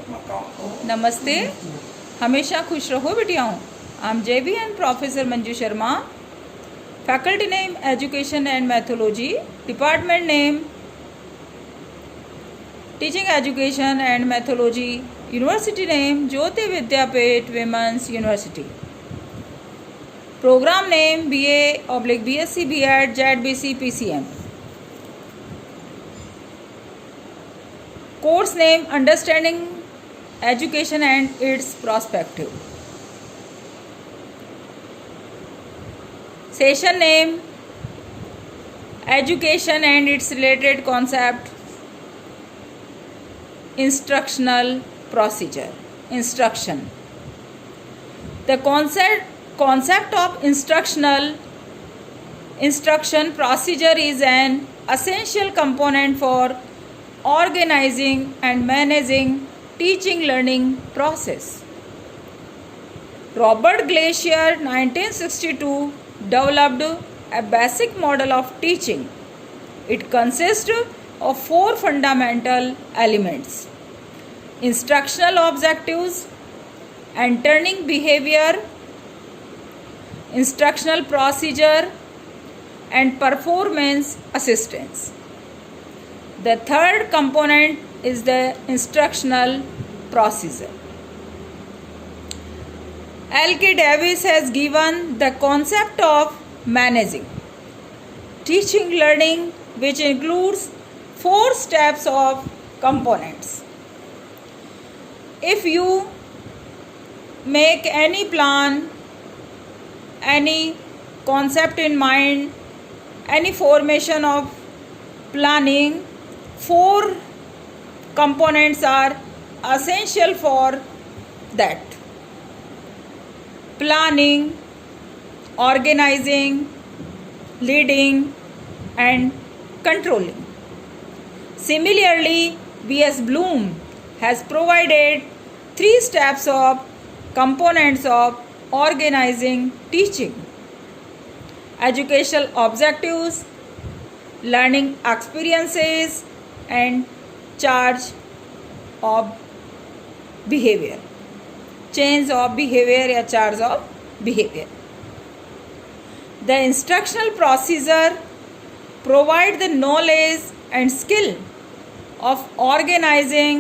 नमस्ते, हमेशा खुश रहो बेटियाओं। I am JBN professor Manju Sharma. Faculty name education and methodology, department name teaching education and methodology, university name Jyoti Vidyapeeth women's university, programme name BA/BSc B.Ed ZBC PCM, course name understanding education and its prospective, session name education and its related concept, instructional procedure, instruction. The concept of instruction procedure is an essential component for organizing and managing teaching learning process. Robert Glacier 1962 developed a basic model of teaching. It consists of 4 fundamental elements: instructional objectives, entering behavior, instructional procedure, and performance assistance. The third component is the instructional procedure. L.K. Davis has given the concept of managing teaching learning, which includes 4 steps of components. If you make any plan, any concept in mind, any formation of planning, 4 components are essential for that: planning, organizing, leading, and controlling. Similarly, B.S. Bloom has provided 3 steps of components of organizing teaching: educational objectives, learning experiences, and change of behavior या charge of behavior. The instructional procedure provide the knowledge and skill of organizing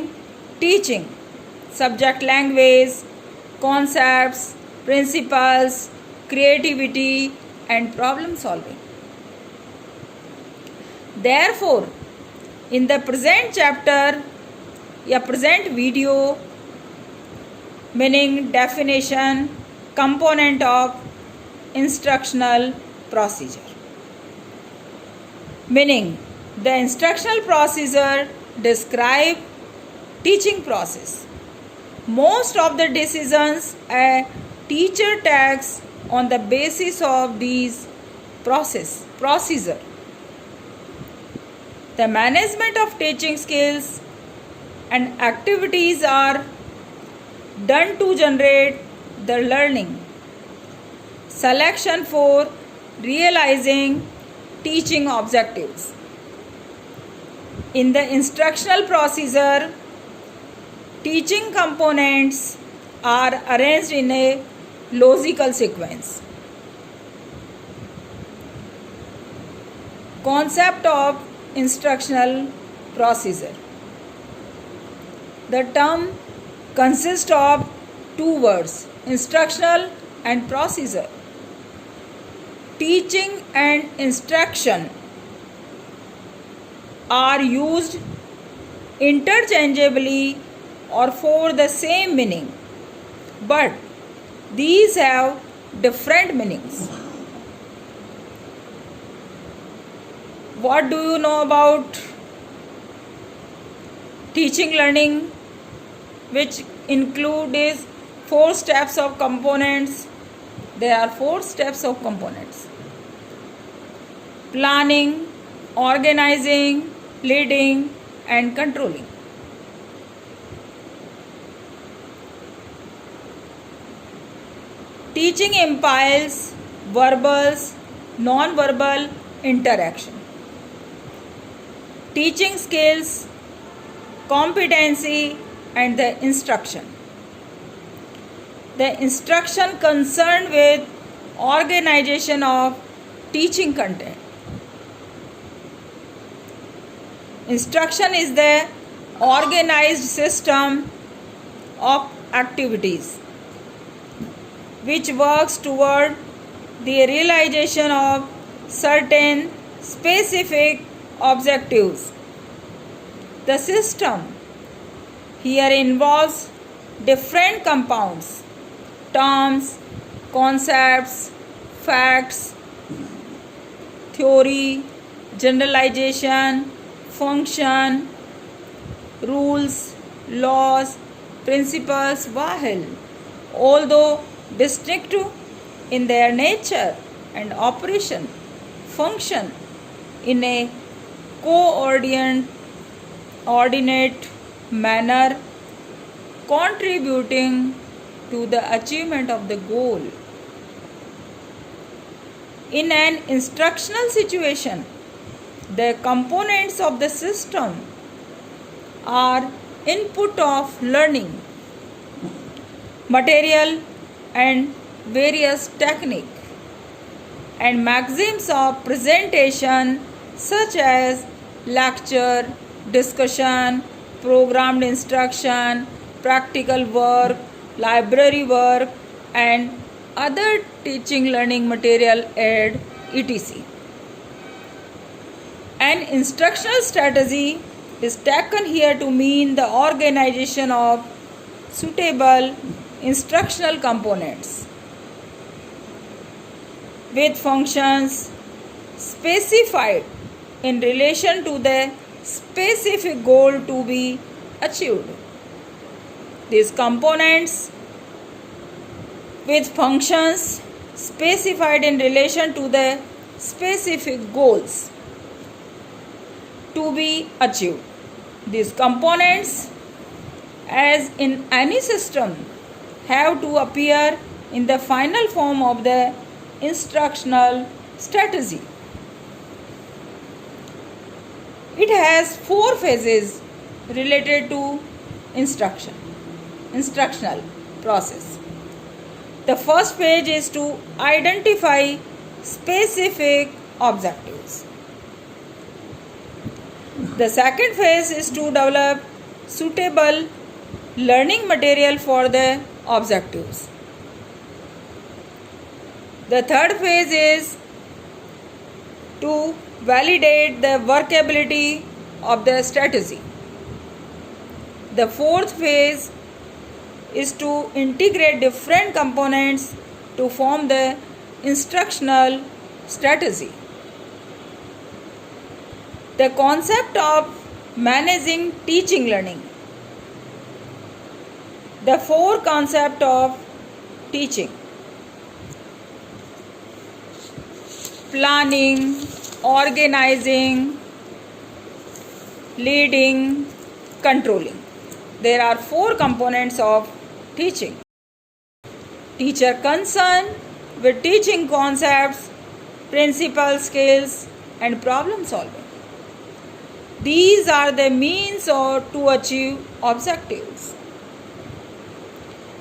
teaching, subject language, concepts, principles, creativity, and problem solving. Therefore, in the present chapter या present video, meaning definition, component of instructional procedure. Meaning, the instructional procedure describe teaching process. Most of the decisions a teacher takes on the basis of these procedure. The management of teaching skills and activities are done to generate the learning. Selection for realizing teaching objectives. In the instructional procedure, teaching components are arranged in a logical sequence. Concept of instructional procedure. The term consists of 2 words: instructional and procedure. Teaching and instruction are used interchangeably or for the same meaning, but these have different meanings. What do you know about teaching learning, which include is 4 steps of components? There are 4 steps of components: planning, organizing, leading, and controlling. Teaching implies verbal, non-verbal interaction. Teaching skills, competency, and the instruction. The instruction concerned with organization of teaching content. Instruction is the organized system of activities which works toward the realization of certain specific objectives. The system here involves different compounds, terms, concepts, facts, theory, generalization, function, rules, laws, principles, while although distinctive in their nature and operation, function in a coordinate manner, contributing to the achievement of the goal. In an instructional situation, the components of the system are input of learning material and various technique and maxims of presentation such as lecture, discussion, programmed instruction, practical work, library work, and other teaching learning material and etc. An instructional strategy is taken here to mean the organization of suitable instructional components with functions specified in relation to the specific goal to be achieved. These components with functions specified in relation to the specific goals to be achieved. These components, as in any system, have to appear in the final form of the instructional strategy. It has 4 phases related to instructional process. The first phase is to identify specific objectives. The second phase is to develop suitable learning material for the objectives. The third phase is to validate the workability of the strategy. The fourth phase is to integrate different components to form the instructional strategy. The concept of managing teaching learning. The 4 concepts of teaching: planning, organizing, leading, controlling. There are 4 components of teaching. Teacher concerned with teaching concepts, principles, skills, and problem solving. These are the means to achieve objectives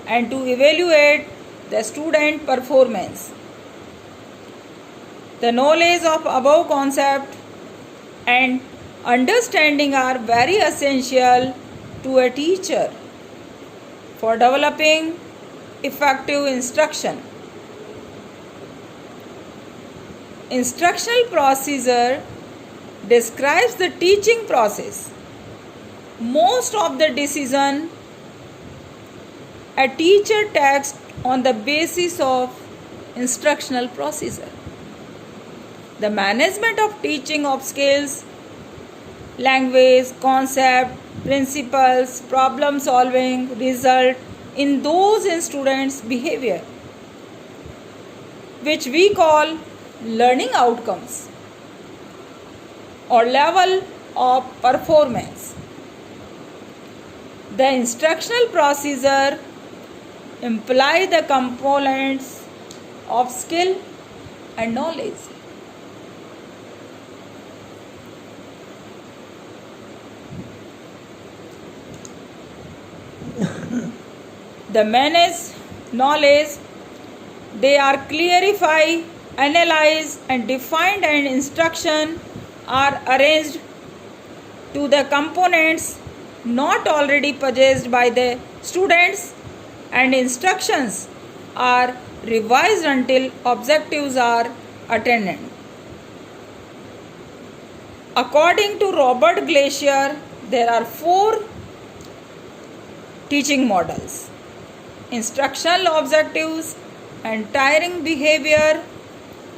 and to evaluate the student performance. The knowledge of above concept and understanding are very essential to a teacher for developing effective instruction. Instructional procedure describes the teaching process. Most of the decision a teacher takes on the basis of instructional procedure. The management of teaching of skills, language, concept, principles, problem solving result in those in students' behavior, which we call learning outcomes or level of performance. The instructional procedure imply the components of skill and knowledge. The manage knowledge. They are clarify, analyze, and defined, and instruction are arranged to the components not already possessed by the students, and instructions are revised until objectives are attained. According to Robert Glacier, there are 4 teaching models: instructional objectives, entire behavior,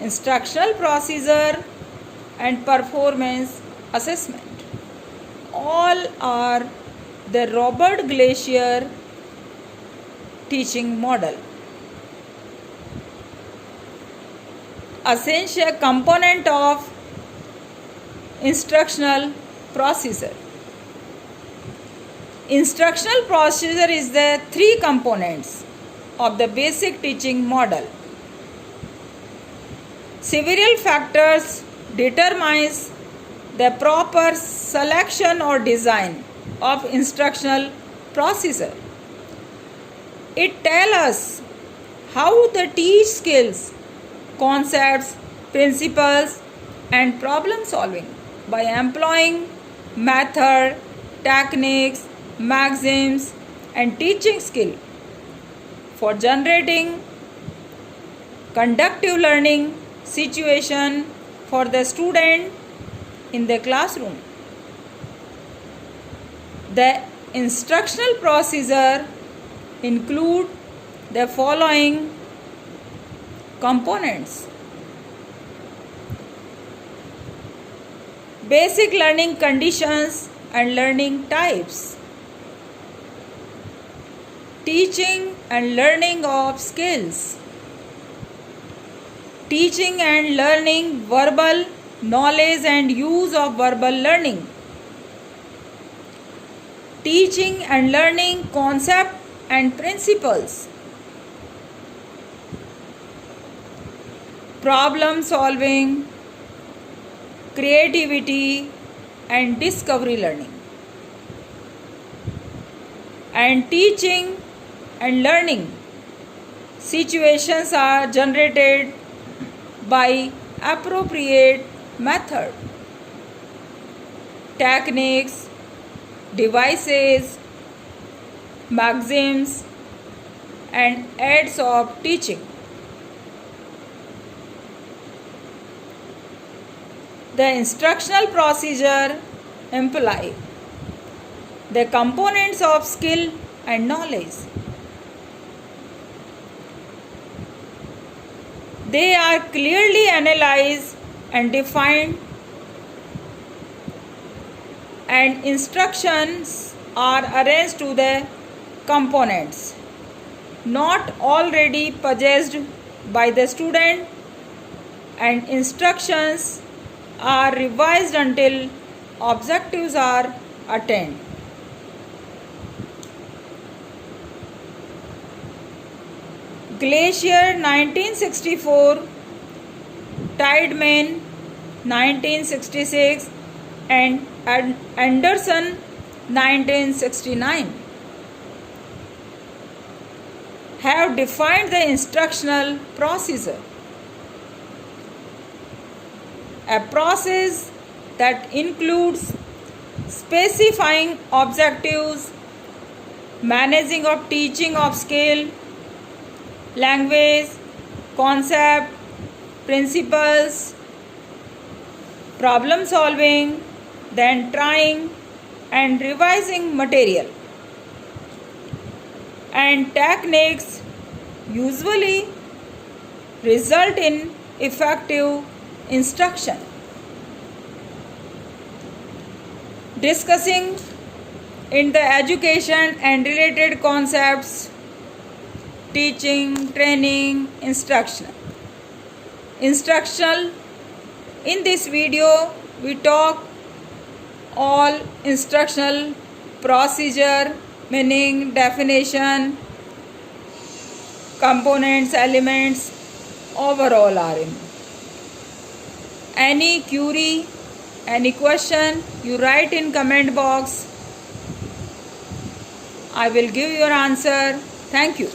instructional procedure, and performance assessment. All are the Robert Glacier teaching model. Essential component of instructional procedure. Instructional procedure is the 3 components of the basic teaching model. Several factors determines the proper selection or design of instructional procedure. It tells us how to teach skills, concepts, principles, and problem solving by employing method, techniques, maxims, and teaching skill for generating conductive learning situation for the student in the classroom. The instructional procedure include the following components: basic learning conditions and learning types, teaching and learning of skills, teaching and learning verbal knowledge and use of verbal learning, teaching and learning concept and principles, problem solving, creativity, and discovery learning. And teaching and learning situations are generated by appropriate method, techniques, devices, maxims, and aids of teaching. The instructional procedure imply the components of skill and knowledge. They are clearly analyzed and defined, and instructions are arranged to the components not already possessed by the student, and instructions are revised until objectives are attained. Glacier 1964, Tideman 1966, and Anderson 1969 have defined the instructional procedure, a process that includes specifying objectives, managing of teaching of skill, language, concept, principles, problem solving, then trying and revising material, and techniques usually result in effective instruction. Discussing in the education and related concepts: teaching, training, instructional. In this video, we talk all instructional procedure, meaning, definition, components, elements, overall are in. Any query, any question, you write in comment box. I will give your answer. Thank you.